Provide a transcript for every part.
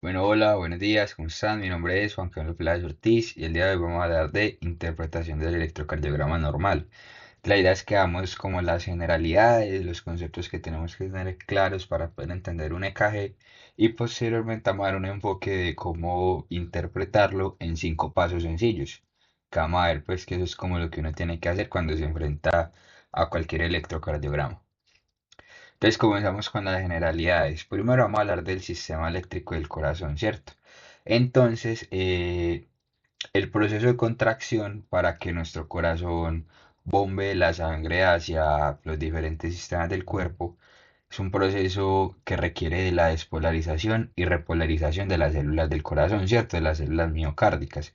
Bueno, hola, buenos días, ¿cómo están? Mi nombre es Juan Carlos Peláez Ortiz y el día de hoy vamos a hablar de interpretación del electrocardiograma normal. La idea es que hagamos como las generalidades, los conceptos que tenemos que tener claros para poder entender un EKG y posteriormente vamos a dar un enfoque de cómo interpretarlo en 5 pasos sencillos. Que vamos a ver pues que eso es como lo que uno tiene que hacer cuando se enfrenta a cualquier electrocardiograma. Entonces comenzamos con las generalidades. Primero vamos a hablar del sistema eléctrico del corazón, ¿cierto? Entonces, el proceso de contracción para que nuestro corazón bombe la sangre hacia los diferentes sistemas del cuerpo es un proceso que requiere de la despolarización y repolarización de las células del corazón, ¿cierto? De las células miocárdicas.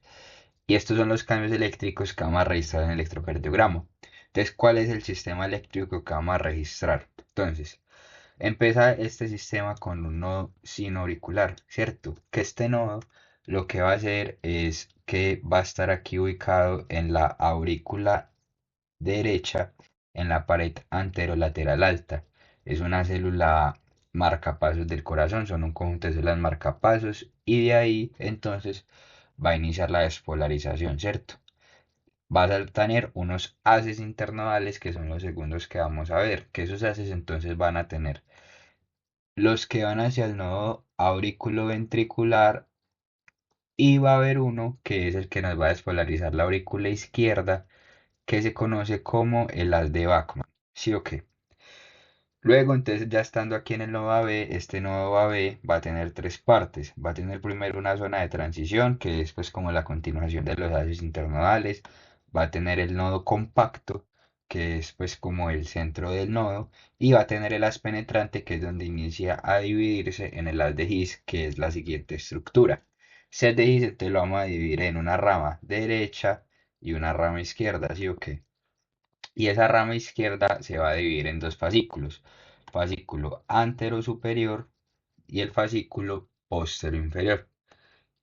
Y estos son los cambios eléctricos que vamos a registrar en el electrocardiograma. Entonces, ¿cuál es el sistema eléctrico que vamos a registrar? Entonces, empieza este sistema con un nodo sinoauricular, ¿cierto? Que este nodo lo que va a hacer es que va a estar aquí ubicado en la aurícula derecha, en la pared anterolateral alta. Es una célula marcapasos del corazón, son un conjunto de células marcapasos y de ahí entonces va a iniciar la despolarización, ¿cierto? Vas a tener unos haces internodales que son los segundos que vamos a ver, que esos haces entonces van a tener los que van hacia el nodo auriculoventricular y va a haber uno que es el que nos va a despolarizar la aurícula izquierda, que se conoce como el haz de Bachmann. ¿Sí o qué? Luego, entonces, ya estando aquí en el nodo AB, este nodo AB va a tener 3 partes. Va a tener primero una zona de transición, que es pues como la continuación de los haces internodales. Va a tener el nodo compacto, que es pues como el centro del nodo. Y va a tener el haz penetrante, que es donde inicia a dividirse en el haz de His, que es la siguiente estructura. Ese haz de His te lo vamos a dividir en una rama derecha y una rama izquierda, ¿sí o qué? Y esa rama izquierda se va a dividir en dos fascículos, fascículo antero superior y el fascículo postero inferior.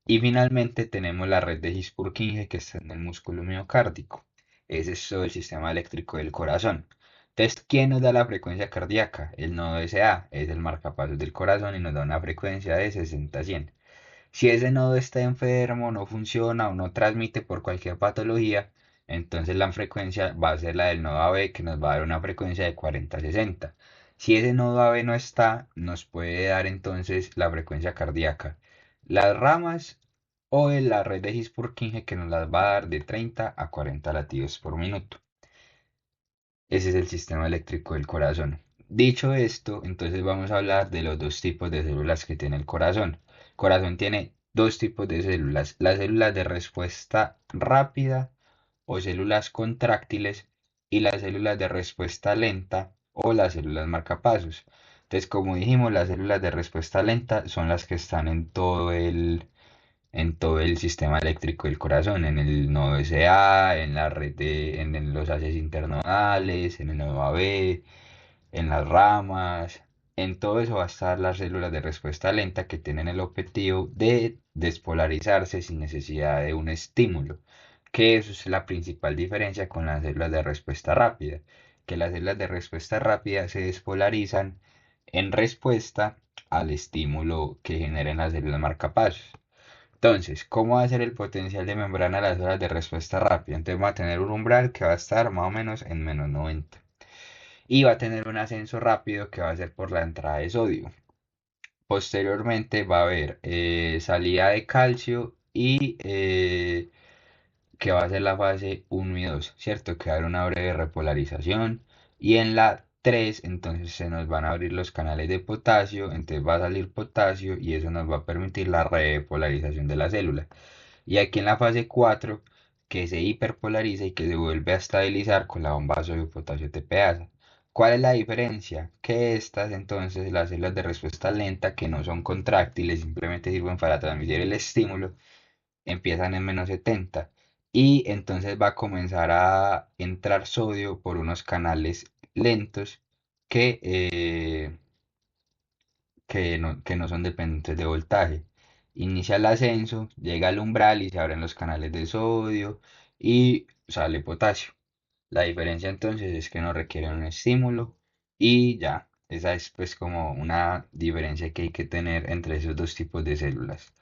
Y finalmente tenemos la red de His-Purkinje que está en el músculo miocárdico. Ese es todo el sistema eléctrico del corazón. Entonces, ¿quién nos da la frecuencia cardíaca? El nodo SA es el marcapasos del corazón y nos da una frecuencia de 60-100. Si ese nodo está enfermo, no funciona o no transmite por cualquier patología, entonces la frecuencia va a ser la del nodo AB que nos va a dar una frecuencia de 40-60. Si ese nodo AB no está, nos puede dar entonces la frecuencia cardíaca. Las ramas o en la red de His-Purkinje que nos las va a dar de 30 a 40 latidos por minuto. Ese es el sistema eléctrico del corazón. Dicho esto, entonces vamos a hablar de los dos tipos de células que tiene el corazón. El corazón tiene dos tipos de células, las células de respuesta rápida o células contráctiles y las células de respuesta lenta o las células marcapasos. Entonces, como dijimos, las células de respuesta lenta son las que están en todo el sistema eléctrico del corazón, en el nodo SA, en la red en los haces internodales, en el nodo AB, en las ramas, en todo eso va a estar las células de respuesta lenta que tienen el objetivo de despolarizarse sin necesidad de un estímulo, que eso es la principal diferencia con las células de respuesta rápida, que las células de respuesta rápida se despolarizan en respuesta al estímulo que generen las células marcapasos. Entonces, ¿cómo va a ser el potencial de membrana de las horas de respuesta rápida? Entonces va a tener un umbral que va a estar más o menos en -90. Y va a tener un ascenso rápido que va a ser por la entrada de sodio. Posteriormente va a haber salida de calcio y que va a ser la fase 1 y 2, ¿cierto? Que va a haber una breve repolarización. Y en la 3 entonces se nos van a abrir los canales de potasio, entonces va a salir potasio y eso nos va a permitir la repolarización de la célula. Y aquí en la fase 4 que se hiperpolariza y que se vuelve a estabilizar con la bomba sodio-potasio TPasa. ¿Cuál es la diferencia? Que estas, entonces, las células de respuesta lenta, que no son contráctiles, simplemente sirven para transmitir el estímulo, empiezan en -70. Y entonces va a comenzar a entrar sodio por unos canales lentos que, que no son dependientes de voltaje. Inicia el ascenso, llega al umbral y se abren los canales de sodio y sale potasio. La diferencia entonces es que no requiere un estímulo y ya. Esa es pues como una diferencia que hay que tener entre esos dos tipos de células.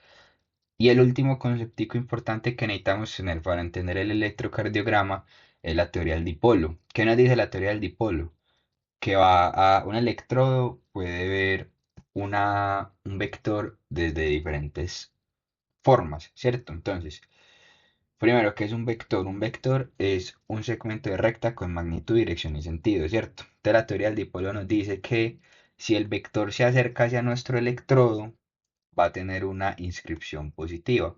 Y el último conceptico importante que necesitamos tener para entender el electrocardiograma es la teoría del dipolo. ¿Qué nos dice la teoría del dipolo? Que va a un electrodo puede ver un vector desde diferentes formas, ¿cierto? Entonces, primero, ¿qué es un vector? Un vector es un segmento de recta con magnitud, dirección y sentido, ¿cierto? Entonces, la teoría del dipolo nos dice que si el vector se acerca hacia nuestro electrodo, va a tener una inscripción positiva.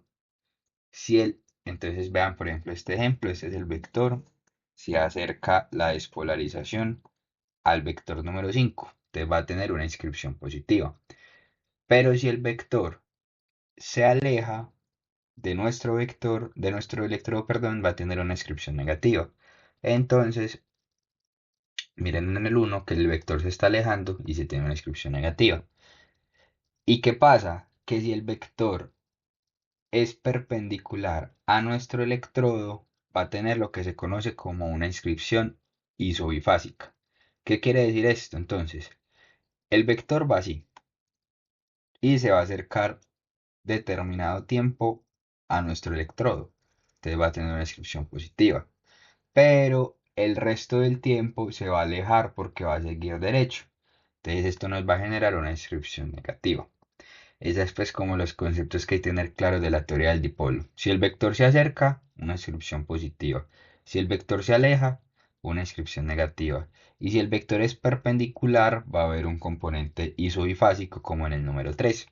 Entonces vean, por ejemplo, este ejemplo, este es el vector, se acerca la despolarización al vector número 5, entonces va a tener una inscripción positiva. Pero si el vector se aleja de nuestro electrodo, perdón, va a tener una inscripción negativa. Entonces, miren en el uno que el vector se está alejando y se tiene una inscripción negativa. ¿Y qué pasa? Que si el vector es perpendicular a nuestro electrodo, va a tener lo que se conoce como una inscripción isobifásica. ¿Qué quiere decir esto? Entonces, el vector va así y se va a acercar determinado tiempo a nuestro electrodo. Entonces va a tener una inscripción positiva. Pero el resto del tiempo se va a alejar porque va a seguir derecho. Entonces esto nos va a generar una inscripción negativa. Esa es pues como los conceptos que hay que tener claros de la teoría del dipolo. Si el vector se acerca, una inscripción positiva. Si el vector se aleja, una inscripción negativa. Y si el vector es perpendicular, va a haber un componente isobifásico como en el número 3.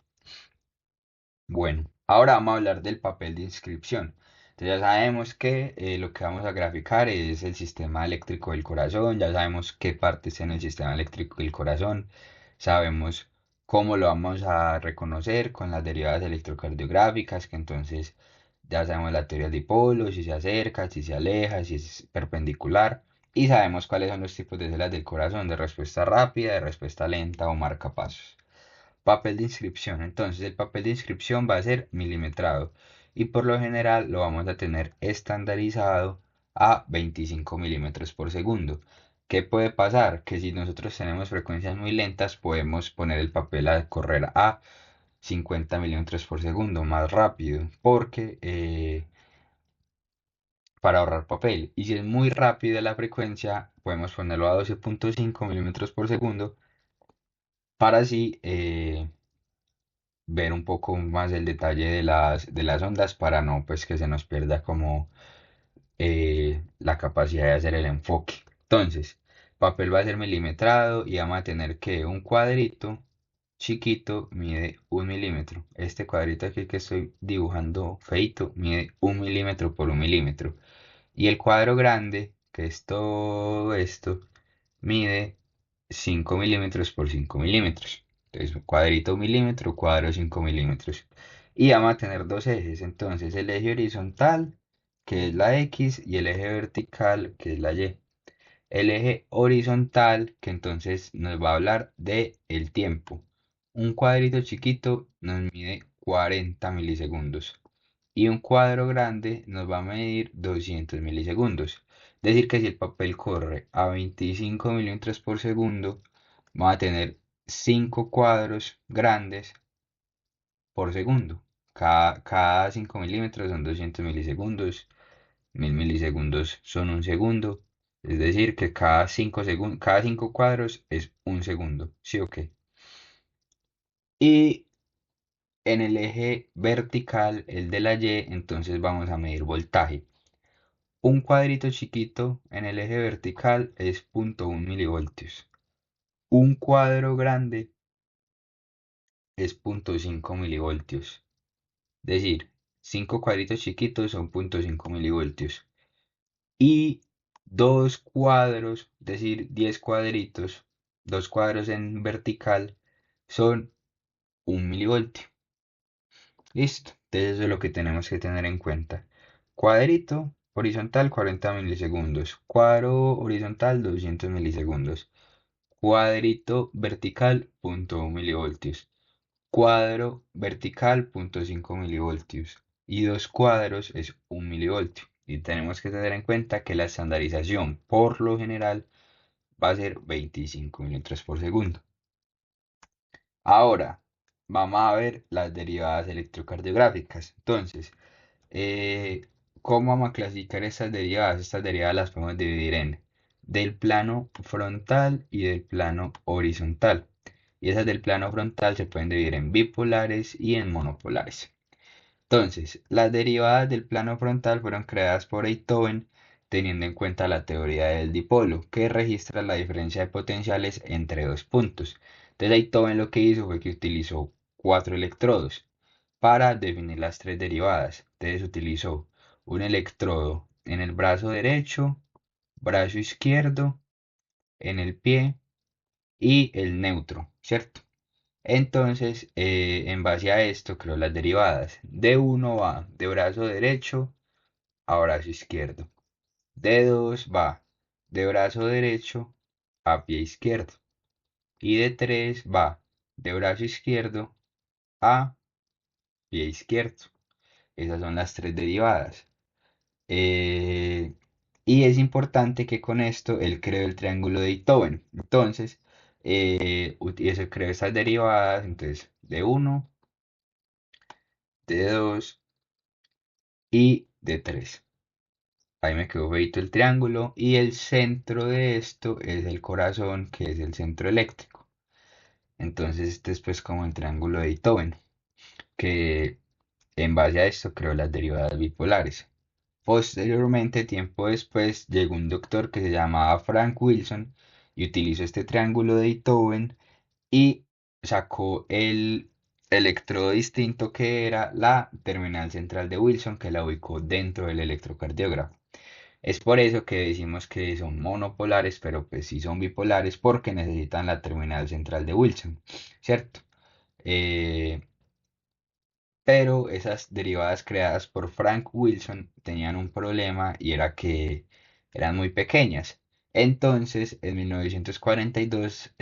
Bueno, ahora vamos a hablar del papel de inscripción. Entonces ya sabemos que lo que vamos a graficar es el sistema eléctrico del corazón, ya sabemos qué partes en el sistema eléctrico del corazón, sabemos cómo lo vamos a reconocer con las derivadas electrocardiográficas, que entonces ya sabemos la teoría del dipolo, si se acerca, si se aleja, si es perpendicular, y sabemos cuáles son los tipos de células del corazón, de respuesta rápida, de respuesta lenta o marcapasos. Papel de inscripción. Entonces el papel de inscripción va a ser milimetrado y por lo general lo vamos a tener estandarizado a 25 milímetros por segundo. ¿Qué puede pasar? Que si nosotros tenemos frecuencias muy lentas podemos poner el papel a correr a 50 milímetros por segundo más rápido porque para ahorrar papel. Y si es muy rápida la frecuencia podemos ponerlo a 12,5 milímetros por segundo para así ver un poco más el detalle de las ondas para no pues que se nos pierda como la capacidad de hacer el enfoque. Entonces, papel va a ser milimetrado y vamos a tener que un cuadrito chiquito mide 1 milímetro. Este cuadrito aquí que estoy dibujando feito mide 1 milímetro por 1 milímetro. Y el cuadro grande, que es todo esto, mide 5 milímetros por 5 milímetros. Entonces, un cuadrito 1 milímetro, cuadro 5 milímetros. Y vamos a tener dos ejes. Entonces, el eje horizontal, que es la X, y el eje vertical, que es la Y. El eje horizontal, que entonces nos va a hablar de el tiempo. Un cuadrito chiquito nos mide 40 milisegundos y un cuadro grande nos va a medir 200 milisegundos. Es decir, que si el papel corre a 25 milímetros por segundo, va a tener 5 cuadros grandes por segundo. Cada 5 milímetros son 200 milisegundos, 1000 milisegundos son un segundo. Es decir, que cada 5 cuadros es un segundo. ¿Sí o qué? Y en el eje vertical, el de la Y, entonces vamos a medir voltaje. Un cuadrito chiquito en el eje vertical es 0,1 milivoltios. Un cuadro grande es 0,5 milivoltios. Es decir, 5 cuadritos chiquitos son 0,5 milivoltios. Y dos cuadros, es decir, 10 cuadritos, dos cuadros en vertical son 1 milivoltio. Listo. Entonces eso es lo que tenemos que tener en cuenta. Cuadrito horizontal 40 milisegundos. Cuadro horizontal 200 milisegundos. Cuadrito vertical 0,1 milivoltios. Cuadro vertical 0,5 milivoltios. Y dos cuadros es 1 milivoltio. Y tenemos que tener en cuenta que la estandarización por lo general va a ser 25 milímetros por segundo. Ahora, vamos a ver las derivadas electrocardiográficas. Entonces, eh, ¿cómo vamos a clasificar estas derivadas? Estas derivadas las podemos dividir en del plano frontal y del plano horizontal. Y esas del plano frontal se pueden dividir en bipolares y en monopolares. Entonces, las derivadas del plano frontal fueron creadas por Beethoven teniendo en cuenta la teoría del dipolo, que registra la diferencia de potenciales entre dos puntos. Entonces, Beethoven lo que hizo fue que utilizó cuatro electrodos para definir las tres derivadas. Entonces, utilizó un electrodo en el brazo derecho, brazo izquierdo, en el pie y el neutro, ¿cierto? Entonces, en base a esto, creo las derivadas. D1 va de brazo derecho a brazo izquierdo. D2 va de brazo derecho a pie izquierdo. Y D3 va de brazo izquierdo a pie izquierdo. Esas son las tres derivadas. Eh, y es importante que con esto él creó el triángulo de Beethoven. Entonces, y eso creó estas derivadas. Entonces, D1, D2 y de 3. Ahí me quedó feito el triángulo y el centro de esto es el corazón, que es el centro eléctrico. Entonces este es pues como el triángulo de Beethoven, que en base a esto creó las derivadas bipolares. Posteriormente, tiempo después, llegó un doctor que se llamaba Frank Wilson y utilizó este triángulo de Beethoven y sacó el electrodo distinto que era la terminal central de Wilson, que la ubicó dentro del electrocardiógrafo. Es por eso que decimos que son monopolares, pero pues sí son bipolares porque necesitan la terminal central de Wilson, ¿cierto? Eh, pero esas derivadas creadas por Frank Wilson tenían un problema y era que eran muy pequeñas. Entonces, en 1942,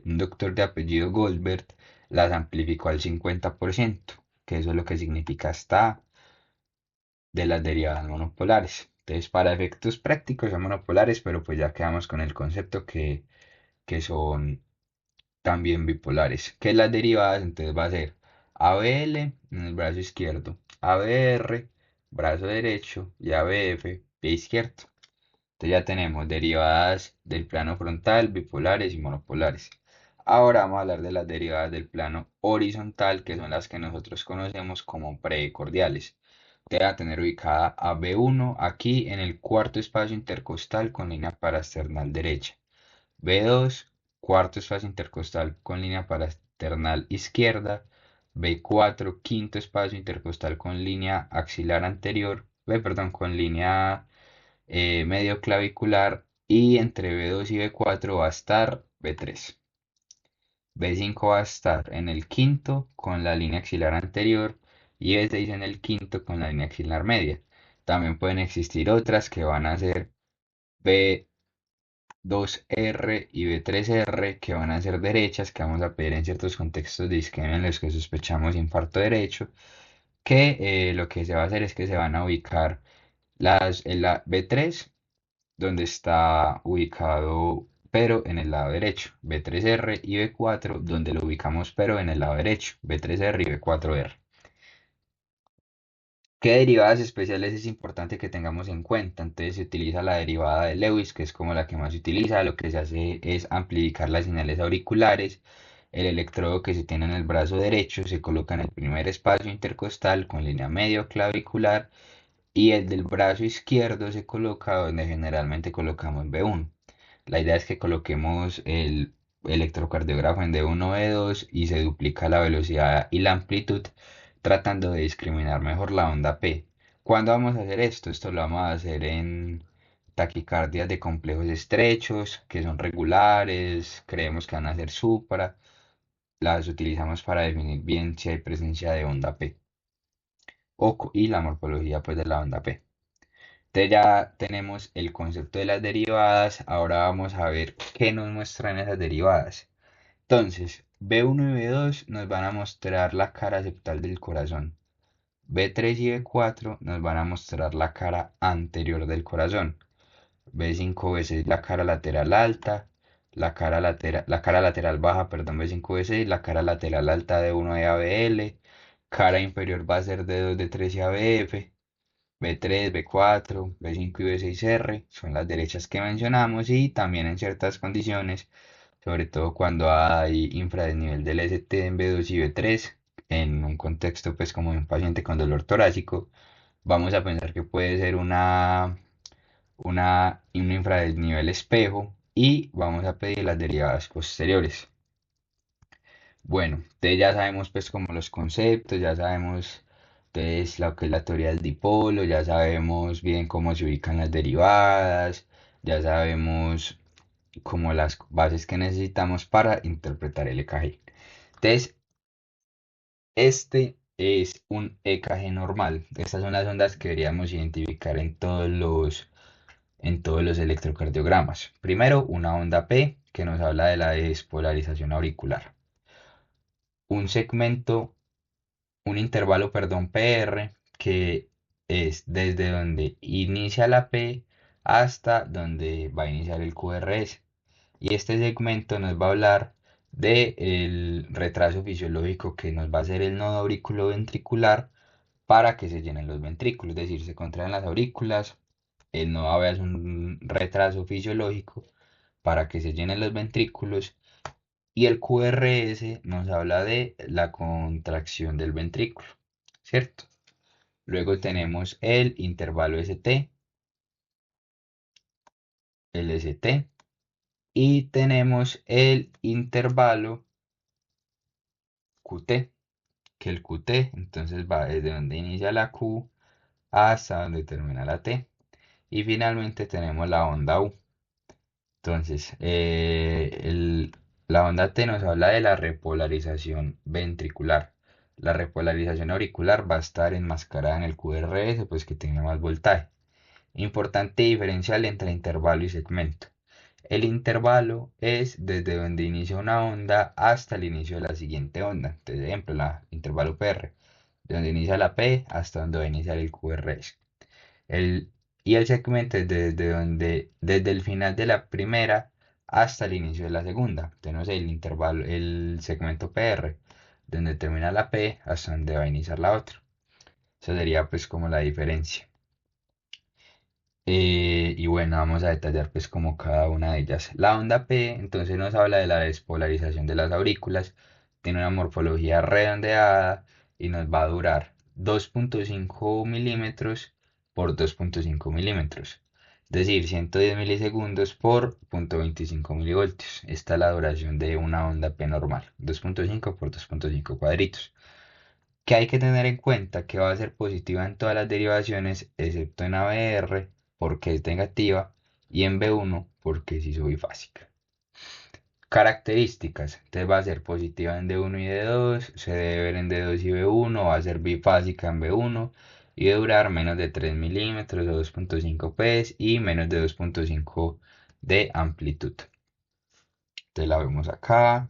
un doctor de apellido Goldberg las amplificó al 50%, que eso es lo que significa hasta de las derivadas monopolares. Entonces, para efectos prácticos son monopolares, pero pues ya quedamos con el concepto que son también bipolares. Que las derivadas, entonces va a ser ABL en el brazo izquierdo, ABR, brazo derecho y ABF, pie izquierdo. Entonces ya tenemos derivadas del plano frontal, bipolares y monopolares. Ahora vamos a hablar de las derivadas del plano horizontal, que son las que nosotros conocemos como precordiales. Te va a tener ubicada a B1 aquí en el cuarto espacio intercostal con línea parasternal derecha. B2, cuarto espacio intercostal con línea parasternal izquierda. B4, quinto espacio intercostal con línea axilar anterior. Perdón, con línea medio clavicular. Y entre B2 y B4 va a estar B3. B5 va a estar en el quinto con la línea axilar anterior y B6 en el quinto con la línea axilar media. También pueden existir otras que van a ser B2R y B3R que van a ser derechas, que vamos a pedir en ciertos contextos de isquemia en los que sospechamos infarto derecho, que lo que se va a hacer es que se van a ubicar en la B3 donde está ubicado pero en el lado derecho, B3R y B4, donde lo ubicamos pero en el lado derecho, B3R y B4R. ¿Qué derivadas especiales es importante que tengamos en cuenta? Entonces se utiliza la derivada de Lewis, que es como la que más se utiliza. Lo que se hace es amplificar las señales auriculares. El electrodo que se tiene en el brazo derecho se coloca en el primer espacio intercostal con línea medio clavicular y el del brazo izquierdo se coloca donde generalmente colocamos B1. La idea es que coloquemos el electrocardiógrafo en D1 D2 y se duplica la velocidad y la amplitud tratando de discriminar mejor la onda P. ¿Cuándo vamos a hacer esto? Esto lo vamos a hacer en taquicardias de complejos estrechos que son regulares, creemos que van a ser supra. Las utilizamos para definir bien si hay presencia de onda P y la morfología pues de la onda P. Entonces ya tenemos el concepto de las derivadas. Ahora vamos a ver qué nos muestran esas derivadas. Entonces, B1 y B2 nos van a mostrar la cara septal del corazón. B3 y B4 nos van a mostrar la cara anterior del corazón. B5, B6 la cara lateral alta. la cara lateral baja, perdón, B5, B6, la cara lateral alta de 1 de ABL, cara inferior va a ser de 2 de 3 y ABF, B3, B4, B5 y B6R, son las derechas que mencionamos y también en ciertas condiciones, sobre todo cuando hay infradesnivel del ST en B2 y B3, en un contexto pues como de un paciente con dolor torácico, vamos a pensar que puede ser un infradesnivel espejo y vamos a pedir las derivadas posteriores. Bueno, entonces ya sabemos pues como los conceptos, ya sabemos entonces lo que es la teoría del dipolo, ya sabemos bien cómo se ubican las derivadas, ya sabemos como las bases que necesitamos para interpretar el EKG. Entonces, este es un EKG normal. Estas son las ondas que deberíamos identificar en todos los electrocardiogramas. Primero, una onda P que nos habla de la despolarización auricular. Un segmento, un intervalo, perdón, PR, que es desde donde inicia la P hasta donde va a iniciar el QRS. Y este segmento nos va a hablar del retraso fisiológico que nos va a hacer el nodo auriculoventricular para que se llenen los ventrículos, es decir, se contraen las aurículas, el nodo AV es un retraso fisiológico para que se llenen los ventrículos y el QRS nos habla de la contracción del ventrículo, ¿cierto? Luego tenemos el intervalo ST, el ST, y tenemos el intervalo QT, que el QT entonces va desde donde inicia la Q hasta donde termina la T. Y finalmente tenemos la onda U. Entonces, la onda T nos habla de la repolarización ventricular. La repolarización auricular va a estar enmascarada en el QRS, pues que tenga más voltaje. Importante diferencial entre intervalo y segmento. El intervalo es desde donde inicia una onda hasta el inicio de la siguiente onda. Entonces, ejemplo, el intervalo PR, de donde inicia la P hasta donde va a iniciar el QRS. El, y el segmento es desde el final de la primera hasta el inicio de la segunda. Entonces, no sé, el intervalo, el segmento PR, donde termina la P hasta donde va a iniciar la otra. Esa sería pues como la diferencia. Y bueno, vamos a detallar pues como cada una de ellas. La onda P entonces nos habla de la despolarización de las aurículas, tiene una morfología redondeada y nos va a durar 2.5 milímetros por 2.5 milímetros, es decir, 110 milisegundos por 0.25 milivoltios. Esta es la duración de una onda P normal, 2.5 por 2.5 cuadritos. Que hay que tener en cuenta que va a ser positiva en todas las derivaciones, excepto en ABR, porque es negativa, y en B1, porque es isobifásica. Características. Entonces va a ser positiva en D1 y D2, se debe ver en D2 y B1, va a ser bifásica en B1 y de durar menos de 3 milímetros o 2.5 ps y menos de 2.5 de amplitud. Entonces la vemos acá,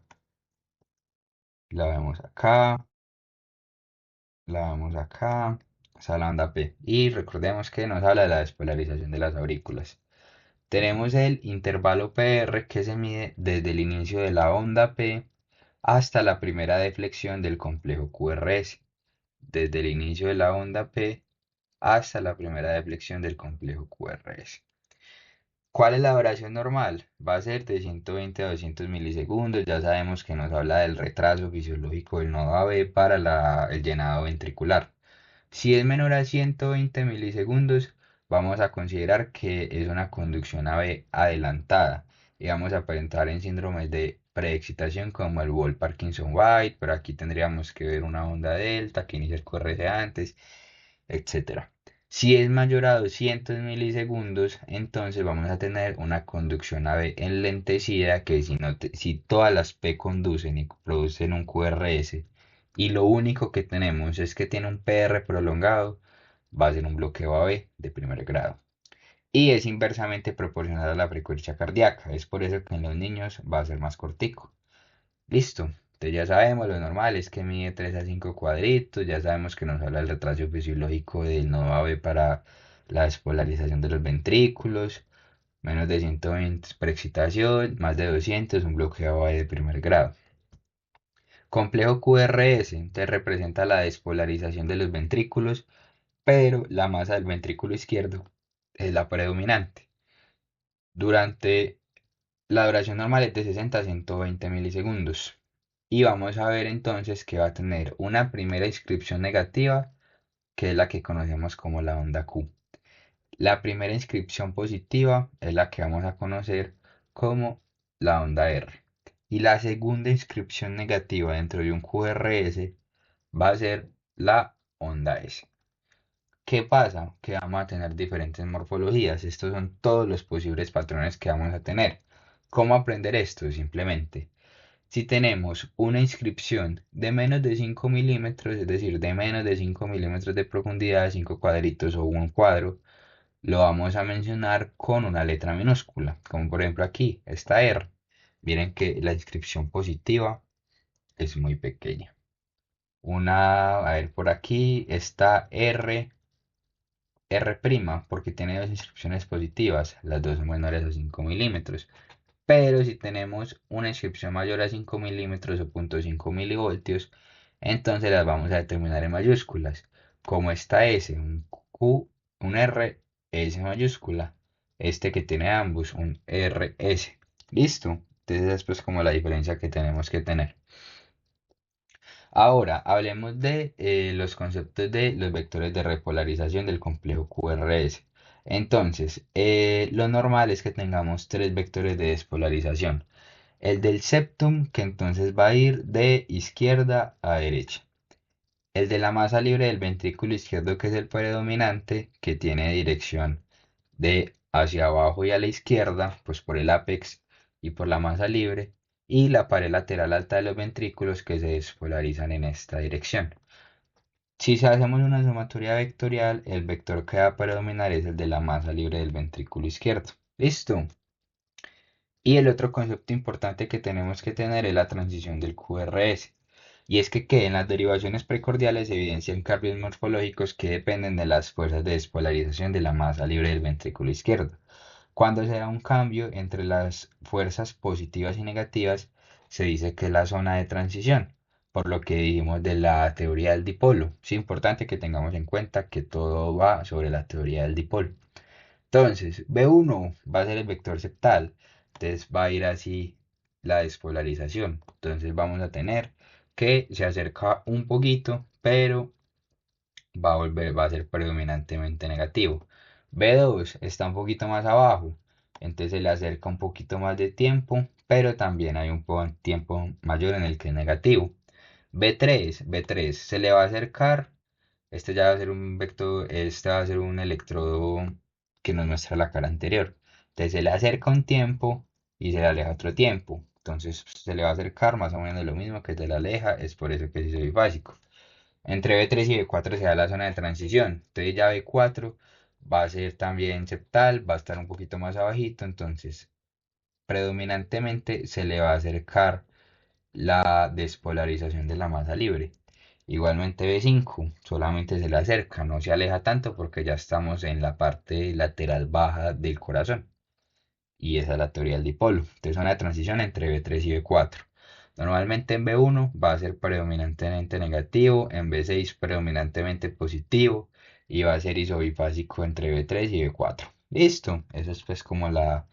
la vemos acá, la vemos acá, esa es la onda P. Y recordemos que nos habla de la despolarización de las aurículas. Tenemos el intervalo PR que se mide desde el inicio de la onda P hasta la primera deflexión del complejo QRS. Desde el inicio de la onda P hasta la primera deflexión del complejo QRS. ¿Cuál es la duración normal? Va a ser de 120 a 200 milisegundos. Ya sabemos que nos habla del retraso fisiológico del nodo AB para el llenado ventricular. Si es menor a 120 milisegundos, vamos a considerar que es una conducción AB adelantada y vamos a aparentar en síndromes de preexcitación como el Wall-Parkinson-White, pero aquí tendríamos que ver una onda delta que inicia el QRS antes, etcétera. Si es mayor a 200 milisegundos, entonces vamos a tener una conducción AB enlentecida que si todas las P conducen y producen un QRS y lo único que tenemos es que tiene un PR prolongado, va a ser un bloqueo AB de primer grado. Y es inversamente proporcional a la frecuencia cardíaca. Es por eso que en los niños va a ser más cortico. Listo. Entonces ya sabemos, lo normal es que mide 3 a 5 cuadritos, ya sabemos que nos habla del retraso fisiológico del nodo AB para la despolarización de los ventrículos. Menos de 120 es preexcitación, más de 200 un bloqueo de primer grado. Complejo QRS te representa la despolarización de los ventrículos, pero la masa del ventrículo izquierdo es la predominante. Durante la duración normal es de 60 a 120 milisegundos. Y vamos a ver entonces que va a tener una primera inscripción negativa, que es la que conocemos como la onda Q. La primera inscripción positiva es la que vamos a conocer como la onda R. Y la segunda inscripción negativa dentro de un QRS va a ser la onda S. ¿Qué pasa? Que vamos a tener diferentes morfologías. Estos son todos los posibles patrones que vamos a tener. ¿Cómo aprender esto? Simplemente, si tenemos una inscripción de menos de 5 milímetros, es decir, de menos de 5 milímetros de profundidad, 5 cuadritos o un cuadro, lo vamos a mencionar con una letra minúscula, como por ejemplo aquí, esta R. Miren que la inscripción positiva es muy pequeña. A ver, por aquí está R', porque tiene dos inscripciones positivas, las dos son menores a 5 milímetros. Pero si tenemos una inscripción mayor a 5 milímetros o 0.5 milivoltios, entonces las vamos a determinar en mayúsculas, como esta S, un Q, un R, S mayúscula, este que tiene ambos, un RS. ¿Listo? Entonces es pues como la diferencia que tenemos que tener. Ahora, hablemos de los conceptos de los vectores de repolarización del complejo QRS. Entonces, lo normal es que tengamos tres vectores de despolarización. El del septum, que entonces va a ir de izquierda a derecha. El de la masa libre del ventrículo izquierdo, que es el predominante, que tiene dirección de hacia abajo y a la izquierda, pues por el ápex y por la masa libre, y la pared lateral alta de los ventrículos que se despolarizan en esta dirección. Si hacemos una sumatoria vectorial, el vector que va a predominar es el de la masa libre del ventrículo izquierdo. ¿Listo? Y el otro concepto importante que tenemos que tener es la transición del QRS. Y es que en las derivaciones precordiales se evidencian cambios morfológicos que dependen de las fuerzas de despolarización de la masa libre del ventrículo izquierdo. Cuando se da un cambio entre las fuerzas positivas y negativas, se dice que es la zona de transición, por lo que dijimos de la teoría del dipolo. Es importante que tengamos en cuenta que todo va sobre la teoría del dipolo. Entonces, B1 va a ser el vector septal. Entonces va a ir así la despolarización. Entonces vamos a tener que se acerca un poquito, pero va a ser predominantemente negativo. B2 está un poquito más abajo. Entonces se le acerca un poquito más de tiempo, pero también hay un tiempo mayor en el que es negativo. B3 se le va a acercar. Este ya va a ser un vector, este va a ser un electrodo que nos muestra la cara anterior. Entonces se le acerca un tiempo y se le aleja otro tiempo. Entonces se le va a acercar más o menos lo mismo que se le aleja, es por eso que es bifásico. Entre B3 y B4 se da la zona de transición. Entonces ya B4 va a ser también septal, va a estar un poquito más abajito, entonces predominantemente se le va a acercar la despolarización de la masa libre. Igualmente B5 solamente se le acerca, no se aleja tanto porque ya estamos en la parte lateral baja del corazón. Y esa es la teoría del dipolo. Entonces zona de transición entre B3 y B4. Normalmente en B1 va a ser predominantemente negativo, en B6 predominantemente positivo y va a ser isobifásico entre B3 y B4. Listo, eso es pues como la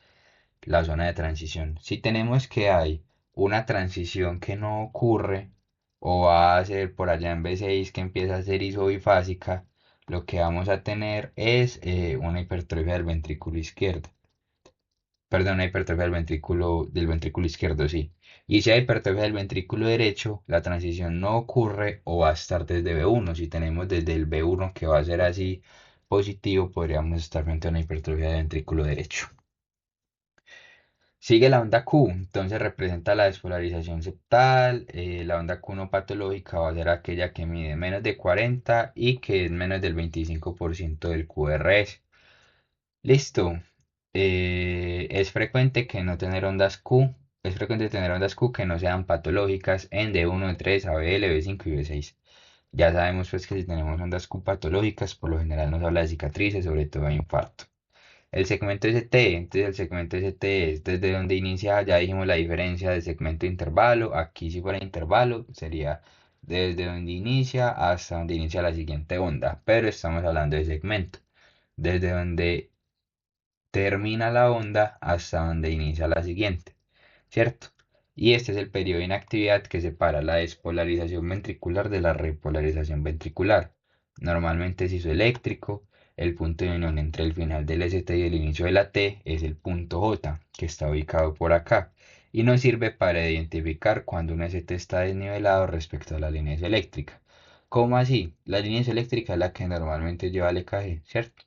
zona de transición. Si tenemos que hay una transición que no ocurre o va a ser por allá en B6 que empieza a ser isobifásica, lo que vamos a tener es una hipertrofia del ventrículo izquierdo. Perdón, una hipertrofia del ventrículo izquierdo, sí. Y si hay hipertrofia del ventrículo derecho, la transición no ocurre o va a estar desde B1. Si tenemos desde el B1 que va a ser así positivo, podríamos estar frente a una hipertrofia del ventrículo derecho. Sigue la onda Q, entonces representa la despolarización septal. La onda Q no patológica va a ser aquella que mide menos de 40 y que es menos del 25% del QRS. Listo. Es frecuente que no tener ondas Q, es frecuente tener ondas Q que no sean patológicas en D1, D3, ABL, B5 y B6. Ya sabemos pues que si tenemos ondas Q patológicas, por lo general nos habla de cicatrices, sobre todo de infarto. El segmento ST, entonces el segmento ST es desde donde inicia, ya dijimos la diferencia del segmento e intervalo. Aquí si fuera intervalo sería desde donde inicia hasta donde inicia la siguiente onda, pero estamos hablando de segmento, desde donde termina la onda hasta donde inicia la siguiente, ¿cierto? Y este es el periodo de inactividad que separa la despolarización ventricular de la repolarización ventricular. Normalmente es isoeléctrico. El punto de unión entre el final del ST y el inicio de la T es el punto J, que está ubicado por acá, y nos sirve para identificar cuando un ST está desnivelado respecto a la línea isoeléctrica. ¿Cómo así? La línea isoeléctrica es la que normalmente lleva el EKG, ¿cierto?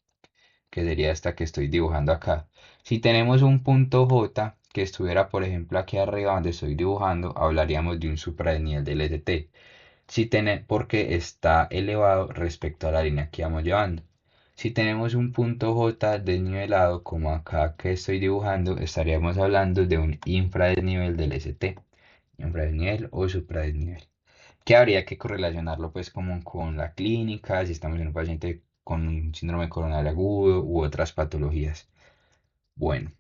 Que sería esta que estoy dibujando acá. Si tenemos un punto J que estuviera, por ejemplo, aquí arriba donde estoy dibujando, hablaríamos de un supradesnivel del ST. Porque está elevado respecto a la línea que vamos llevando. Si tenemos un punto J desnivelado, como acá que estoy dibujando, estaríamos hablando de un infradesnivel del ST. Infradesnivel o supradesnivel, que habría que correlacionarlo pues como con la clínica, si estamos en un paciente con un síndrome coronario agudo u otras patologías. Bueno,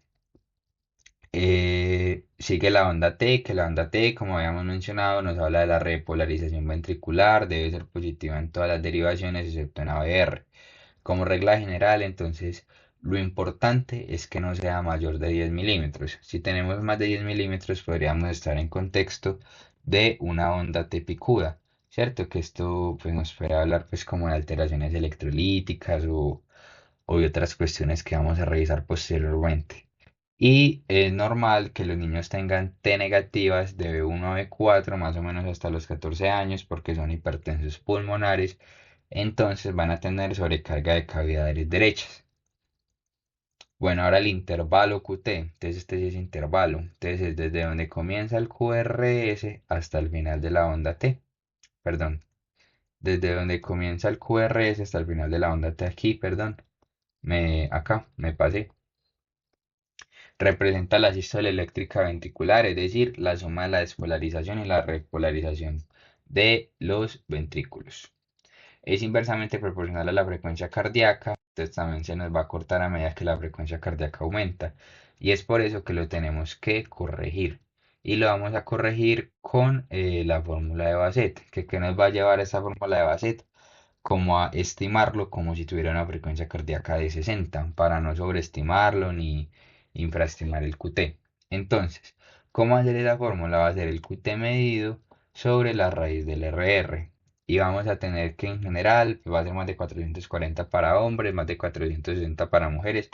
sigue la onda T, que la onda T, como habíamos mencionado, nos habla de la repolarización ventricular, debe ser positiva en todas las derivaciones excepto en ABR. Como regla general, entonces, lo importante es que no sea mayor de 10 milímetros. Si tenemos más de 10 milímetros, podríamos estar en contexto de una onda T picuda, ¿cierto? Que esto pues, nos puede hablar pues, como de alteraciones electrolíticas o de otras cuestiones que vamos a revisar posteriormente. Y es normal que los niños tengan T negativas de B1 a B4 más o menos hasta los 14 años porque son hipertensos pulmonares, entonces van a tener sobrecarga de cavidades derechas. Bueno, ahora el intervalo QT, entonces este sí es intervalo, entonces es desde donde comienza el QRS hasta el final de la onda T, perdón, desde donde comienza el QRS hasta el final de la onda T aquí, perdón, acá me pasé. Representa la sístole eléctrica ventricular, es decir, la suma de la despolarización y la repolarización de los ventrículos. Es inversamente proporcional a la frecuencia cardíaca, entonces también se nos va a cortar a medida que la frecuencia cardíaca aumenta. Y es por eso que lo tenemos que corregir. Y lo vamos a corregir con la fórmula de Bassett. ¿Qué nos va a llevar esa fórmula de Bassett? Como a estimarlo como si tuviera una frecuencia cardíaca de 60, para no sobreestimarlo ni infraestimar el QT. Entonces, ¿cómo hacer esa fórmula? Va a ser el QT medido sobre la raíz del RR. Y vamos a tener que en general va a ser más de 440 para hombres, más de 460 para mujeres,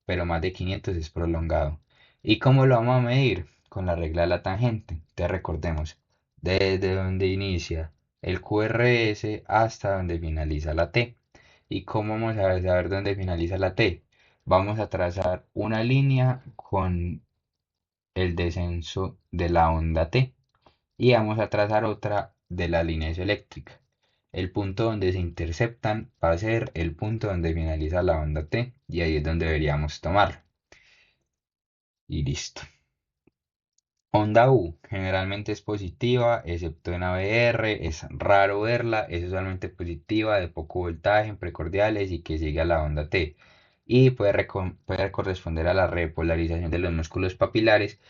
pero más de 500 es prolongado. ¿Y cómo lo vamos a medir? Con la regla de la tangente. Te recordemos, desde donde inicia el QRS hasta donde finaliza la T. ¿Y cómo vamos a saber dónde finaliza la T? Vamos a trazar una línea con el descenso de la onda T y vamos a trazar otra de la línea isoeléctrica. El punto donde se interceptan va a ser el punto donde finaliza la onda T y ahí es donde deberíamos tomarlo. Y listo. Onda U generalmente es positiva, excepto en ABR, es raro verla, es usualmente positiva, de poco voltaje en precordiales y que sigue a la onda T. Y puede corresponder a la repolarización de los músculos papilares,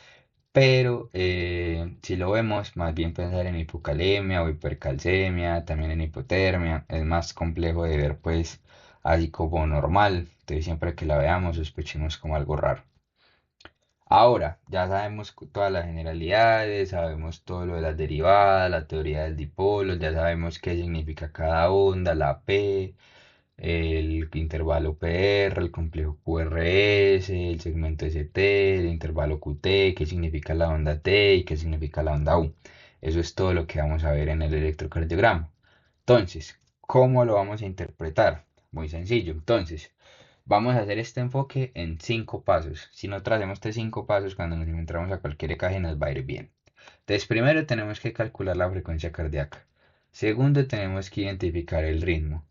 pero si lo vemos, más bien pensar en hipocalemia o hipercalcemia, también en hipotermia, es más complejo de ver pues así como normal, entonces siempre que la veamos sospechemos como algo raro. Ahora, ya sabemos todas las generalidades, sabemos todo lo de las derivadas, la teoría del dipolo, ya sabemos qué significa cada onda, la P, el intervalo PR, el complejo QRS, el segmento ST, el intervalo QT, qué significa la onda T y qué significa la onda U. Eso es todo lo que vamos a ver en el electrocardiograma. Entonces, ¿cómo lo vamos a interpretar? Muy sencillo. Entonces, vamos a hacer este enfoque en 5 pasos. Si no tracemos estos 5 pasos, cuando nos encontramos a cualquier EKG nos va a ir bien. Entonces, primero tenemos que calcular la frecuencia cardíaca. Segundo, tenemos que identificar el ritmo.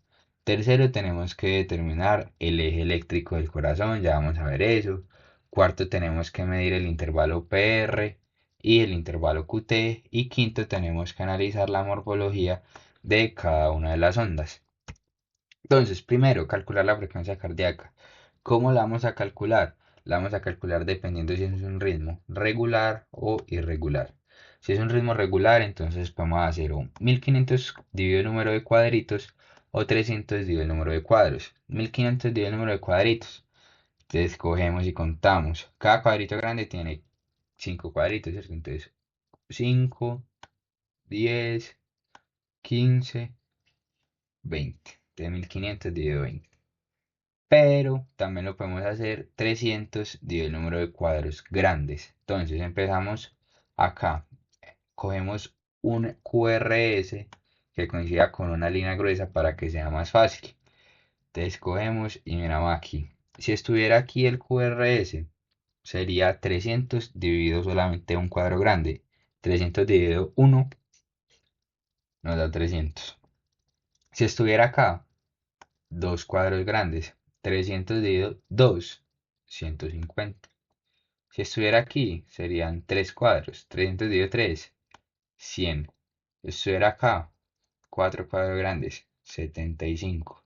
Tercero, tenemos que determinar el eje eléctrico del corazón, ya vamos a ver eso. Cuarto, tenemos que medir el intervalo PR y el intervalo QT. Y quinto, tenemos que analizar la morfología de cada una de las ondas. Entonces, primero, calcular la frecuencia cardíaca. ¿Cómo la vamos a calcular? La vamos a calcular dependiendo si es un ritmo regular o irregular. Si es un ritmo regular, entonces podemos hacer un 1500 dividido el número de cuadritos o 300 dividido el número de cuadros. 1500 dividido el número de cuadritos. Entonces cogemos y contamos. Cada cuadrito grande tiene 5 cuadritos, ¿cierto? Entonces 5, 10, 15, 20. De 1500 dividido 20. Pero también lo podemos hacer 300 dividido el número de cuadros grandes. Entonces empezamos acá. Cogemos un QRS que coincida con una línea gruesa para que sea más fácil. Entonces cogemos y miramos aquí. Si estuviera aquí el QRS, sería 300 dividido solamente un cuadro grande. 300 dividido 1 nos da 300. Si estuviera acá, dos cuadros grandes. 300 dividido 2, 150. Si estuviera aquí, serían tres cuadros. 300 dividido 3, 100. Si estuviera acá, cuatro cuadros grandes, 75.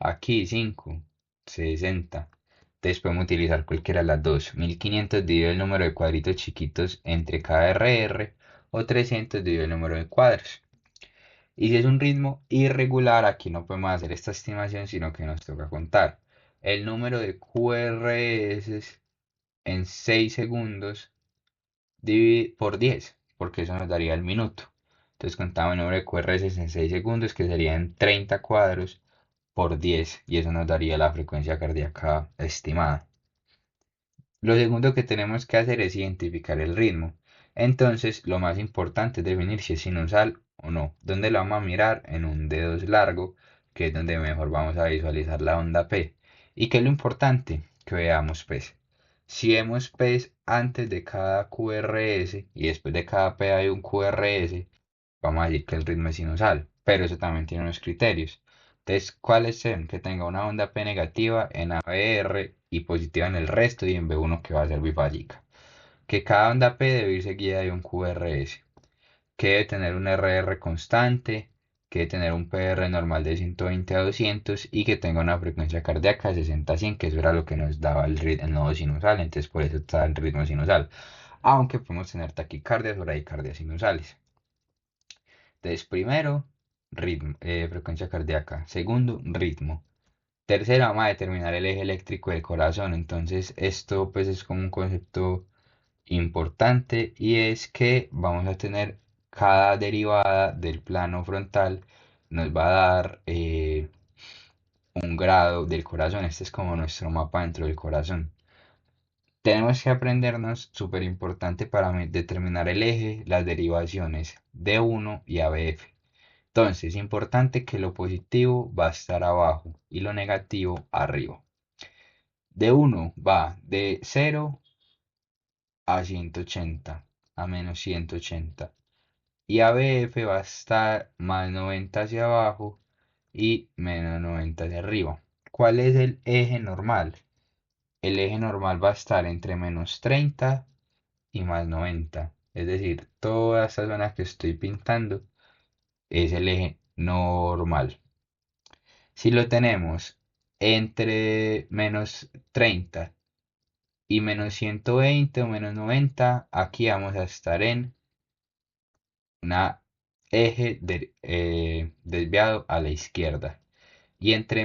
Aquí 5, 60. Entonces podemos utilizar cualquiera de las dos. 1500 dividido el número de cuadritos chiquitos entre cada RR o 300 dividido el número de cuadros. Y si es un ritmo irregular, aquí no podemos hacer esta estimación, sino que nos toca contar el número de QRS en 6 segundos por 10, porque eso nos daría el minuto. Entonces contamos el número de QRS en 6 segundos, que serían 30 cuadros por 10, y eso nos daría la frecuencia cardíaca estimada. Lo segundo que tenemos que hacer es identificar el ritmo. Entonces, lo más importante es definir si es sinusal o no. ¿Dónde lo vamos a mirar? En un dedo largo, que es donde mejor vamos a visualizar la onda P. ¿Y qué es lo importante? Que veamos pues. Si vemos P antes de cada QRS y después de cada P hay un QRS, vamos a decir que el ritmo es sinusal, pero eso también tiene unos criterios. Entonces, ¿cuáles son? Que tenga una onda P negativa en ABR y positiva en el resto y en B1 que va a ser bifásica. Que cada onda P debe ir seguida de un QRS. Que debe tener un RR constante, que debe tener un PR normal de 120 a 200 y que tenga una frecuencia cardíaca de 60 a 100, que eso era lo que nos daba el nodo sinusal, entonces por eso está el ritmo sinusal. Aunque podemos tener taquicardias o bradicardias sinusales. Entonces, primero, ritmo, frecuencia cardíaca. Segundo, ritmo. Tercero, vamos a determinar el eje eléctrico del corazón. Entonces, esto pues es como un concepto importante y es que vamos a tener cada derivada del plano frontal nos va a dar un grado del corazón. Este es como nuestro mapa dentro del corazón. Tenemos que aprendernos, súper importante para determinar el eje, las derivaciones D1 y ABF. Entonces, es importante que lo positivo va a estar abajo y lo negativo arriba. De 1 va de 0 a 180, a menos 180. Y ABF va a estar más 90 hacia abajo y menos 90 hacia arriba. ¿Cuál es el eje normal? El eje normal va a estar entre menos 30 y más 90. Es decir, toda esta zona que estoy pintando es el eje normal. Si lo tenemos entre menos 30 y menos 120 o menos 90, aquí vamos a estar en una eje desviado a la izquierda. Y entre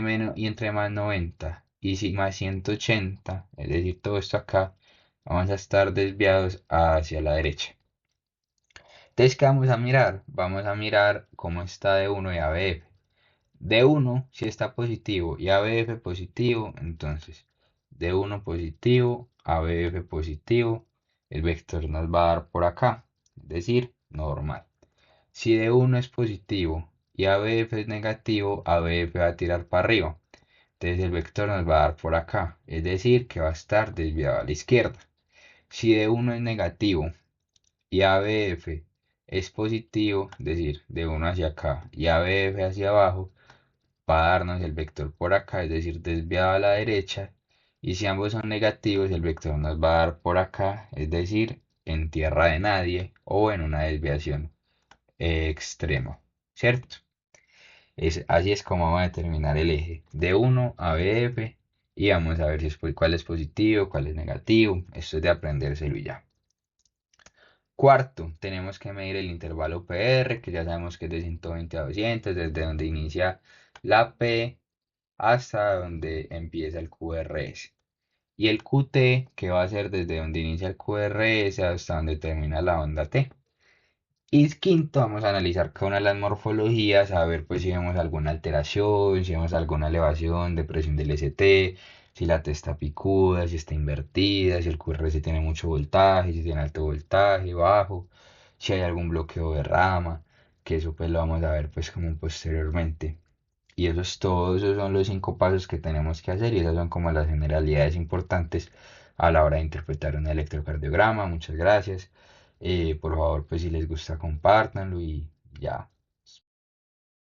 más 90 y si más 180, es decir, todo esto acá, vamos a estar desviados hacia la derecha. Entonces, ¿qué vamos a mirar? Vamos a mirar cómo está D1 y ABF. D1 si está positivo y ABF positivo, entonces D1 positivo, ABF positivo, el vector nos va a dar por acá, es decir, normal. Si D1 es positivo y ABF es negativo, ABF va a tirar para arriba. Entonces el vector nos va a dar por acá, es decir, que va a estar desviado a la izquierda. Si D1 es negativo y ABF es positivo, es decir, D1 hacia acá y ABF hacia abajo, va a darnos el vector por acá, es decir, desviado a la derecha. Y si ambos son negativos, el vector nos va a dar por acá, es decir, en tierra de nadie o en una desviación extrema, ¿cierto? Así es como vamos a determinar el eje de 1 a BF y vamos a ver si cuál es positivo, cuál es negativo. Esto es de aprendérselo y ya. Cuarto, tenemos que medir el intervalo PR, que ya sabemos que es de 120 a 200, desde donde inicia la P hasta donde empieza el QRS. Y el QT, que va a ser desde donde inicia el QRS hasta donde termina la onda T. Y quinto, vamos a analizar cada una de las morfologías, a ver pues si vemos alguna alteración, si vemos alguna elevación de presión del ST, si la T está picuda, si está invertida, si el QRS tiene mucho voltaje, si tiene alto voltaje, bajo, si hay algún bloqueo de rama, que eso pues lo vamos a ver pues como posteriormente. Y eso es todo, esos son los 5 pasos que tenemos que hacer y esas son como las generalidades importantes a la hora de interpretar un electrocardiograma. Muchas gracias. Por favor, pues si les gusta, compártanlo y ya.